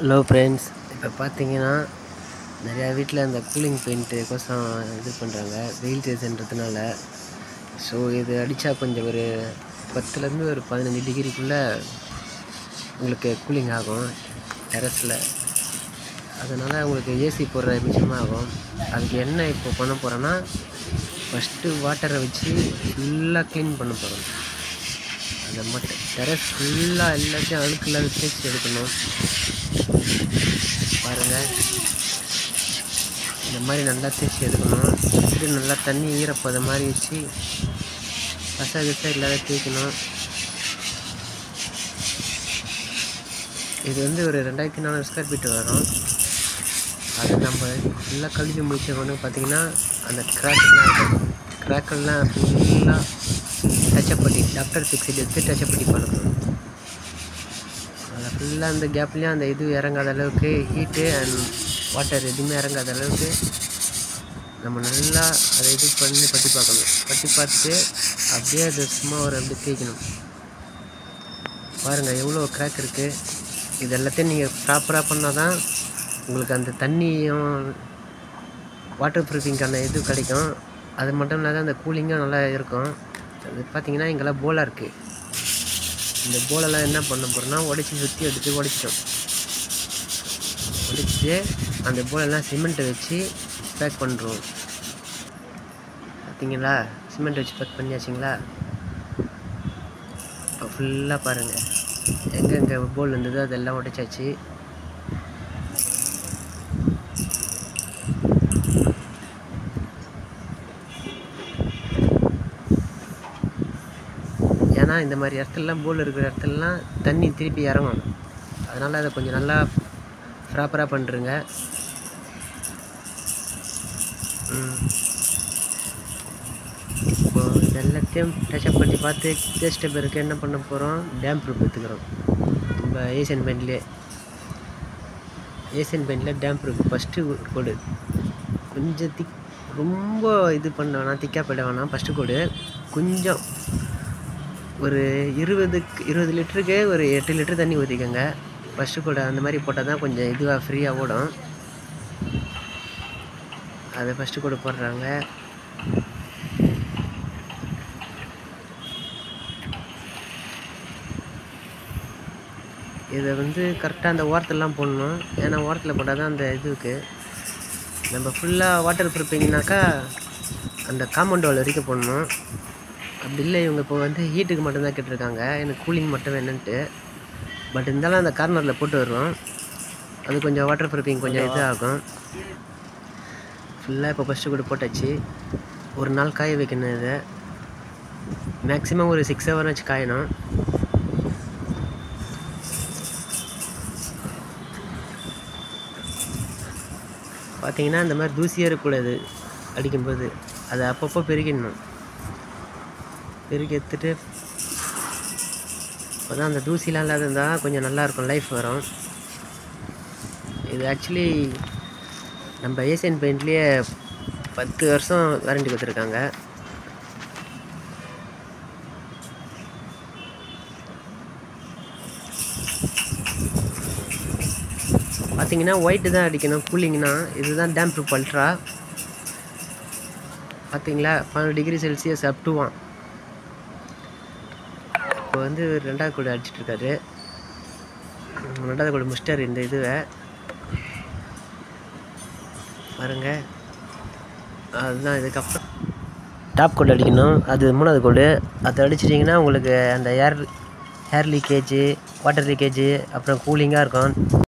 Hello friends, இப்போ பார்த்தீங்கன்னா நிறையா வீட்டில் அந்த கூலிங் பெயிண்ட்டுக்கோசம் இது பண்ணுறாங்க வெயில் சீசன்றதுனால. ஸோ இது அடித்தா கொஞ்சம் ஒரு 10லேருந்து ஒரு 15 டிகிரிக்குள்ளே உங்களுக்கு கூலிங் ஆகும் டெரஸில். அதனால் உங்களுக்கு ஏசி போடுற மிச்சமாகும். அதுக்கு என்ன இப்போ பண்ண போகிறோன்னா, ஃபஸ்ட்டு வாட்டரை வச்சு ஃபுல்லாக க்ளீன் பண்ண போகிறோம். அதை மட்டும் டெரஸ் ஃபுல்லாக எல்லாத்தையும் அழுக்கு தேய்ச்சி எடுக்கணும். பாருங்கள், இந்த மாதிரி நல்லா தேய்ச்சி எடுக்கணும். இது நல்லா தண்ணி ஈரப்பத மாதிரி வச்சு கசா இல்லாத தேய்க்கணும். இது வந்து ஒரு 2400 ஸ்கொயர் ஃபீட் வரும். அது நம்ம ஃபுல்லாக கழுவி முடிச்ச உடனே பார்த்திங்கன்னா அந்த கிராக்கெல்லாம் ஃபுல்லாக டச்சப் பண்ணி டாக்டர் ஃபிக்ஸிட் எடுத்து டச்சப் பண்ணி பண்ணணும். அதில் ஃபுல்லாக அந்த கேப்லேயும் அந்த இது இறங்காத அளவுக்கு ஹீட்டு அண்ட் வாட்டர் எதுவுமே இறங்காத அளவுக்கு நம்ம நல்லா அதை இது பண்ணி பட்டி பார்க்கணும். பட்டி பார்த்துட்டு அப்படியே அது சும்மா ஒரு அப்படி தேய்க்கணும். பாருங்கள் எவ்வளோ கிராக் இருக்குது. இது எல்லாத்தையும் நீங்கள் ப்ராப்பராக பண்ணால் தான் உங்களுக்கு அந்த தண்ணியும் வாட்டர் ப்ரூஃபிங்கான இது கிடைக்கும். அது மட்டும் இல்லாத அந்த கூலிங்கும் நல்லா இருக்கும். அது பார்த்திங்கன்னா இங்கெல்லாம் போலாக இருக்குது. இந்த போலெல்லாம் என்ன பண்ண போகிறோன்னா சுற்றி எடுத்து உடைச்சிட்டோம். உடைச்சிட்டு அந்த போலெல்லாம் சிமெண்ட்டை வச்சு பேக் பண்ணுறோம். பார்த்தீங்களா, சிமெண்ட் வச்சு பேக் பண்ணியாச்சுங்களா? இப்போ ஃபுல்லாக பாருங்கள், எங்கெங்கே போல் இருந்ததோ அதெல்லாம் உடைச்சாச்சு. ஏன்னா இந்த மாதிரி இடத்துலலாம் போல் இருக்கிற இடத்துலலாம் தண்ணி திருப்பி இறங்கும். அதனால் அதை கொஞ்சம் நல்லா ப்ராப்பராக பண்ணுறங்க. இப்போது இது எல்லாத்தையும் டச்சப் பண்ணி பார்த்து தேய்ச்சிட்ட பிறகு என்ன பண்ண போகிறோம், டேம் ப்ரூஃப் எடுத்துக்கிறோம். நம்ம ஏசியன் பெயிண்டில் டேம் ப்ரூஃப் ஃபஸ்ட்டு கோடு கொஞ்சம் ரொம்ப இது பண்ண வேணாம், திக்காக போயிட வேணாம். ஃபஸ்ட்டு கோடு கொஞ்சம் ஒரு 20 லிட்டருக்கு ஒரு 8 லிட்டர் தண்ணி ஊற்றிக்கோங்க. ஃபஸ்ட்டு கூட அந்த மாதிரி போட்டால் தான் கொஞ்சம் இதுவாக ஃப்ரீயாக ஓடும். அதை ஃபஸ்ட்டு கூட போடுறாங்க. இதை வந்து கரெக்டாக அந்த ஓரத்துலலாம் போடணும். ஏன்னா ஓரத்தில் போட்டால் தான் அந்த இதுக்கு நம்ம ஃபுல்லாக வாட்டர் ப்ரூஃபிங்னாக்கா அந்த காம்பவுண்ட் வால் வரைக்கும் போடணும். அப்படி இல்லை, இவங்க இப்போ வந்து ஹீட்டுக்கு மட்டும்தான் கேட்டிருக்காங்க, எனக்கு கூலிங் மட்டும் வேணுன்ட்டு. பட் இருந்தாலும் அந்த கார்னரில் போட்டு வருவோம். அது கொஞ்சம் வாட்டர் ப்ரூஃபிங் கொஞ்சம் இது ஆகும். ஃபுல்லாக இப்போ ஃபஸ்ட்டு கூட போட்டாச்சு. ஒரு நாள் காய வைக்கணும். இதை மேக்ஸிமம் ஒரு 6 ஹவர் வச்சு காயணும். பார்த்தீங்கன்னா இந்த மாதிரி தூசியாக இருக்கக்கூடாது. அடிக்கும்போது அதை அப்பப்போ பெருக்கிடணும். பெருக்கி எடுத்துட்டு அப்போ தான் அந்த தூசிலாம் இல்லாத இருந்தால் கொஞ்சம் நல்லாயிருக்கும், லைஃப் வரும். இது ஆக்சுவலி நம்ம ஏசியன் பெயிண்ட்லேயே 10 வருஷம் வாரண்டி கொடுத்துருக்காங்க. பார்த்தீங்கன்னா ஒயிட்டு தான் அடிக்கணும் கூலிங்னா. இதுதான் டேம் ப்ரூஃப் அல்ட்ரா. பார்த்தீங்களா, 12 டிகிரி செல்சியஸ் அப் டு 1. இப்போ வந்து 2வது கோடு அடிச்சிட்ருக்காரு. 2வது கோடு முடிச்சிட்டாரு. இந்த இதுவை பாருங்க. அதுதான் இதுக்கப்புறம் டாப் கோடு அடிக்கணும். அது 3வது கோடு. அதை அடிச்சிட்டிங்கன்னா உங்களுக்கு அந்த ஏர் லீக்கேஜு, வாட்டர் லீக்கேஜு, அப்புறம் கூலிங்காக இருக்கும்.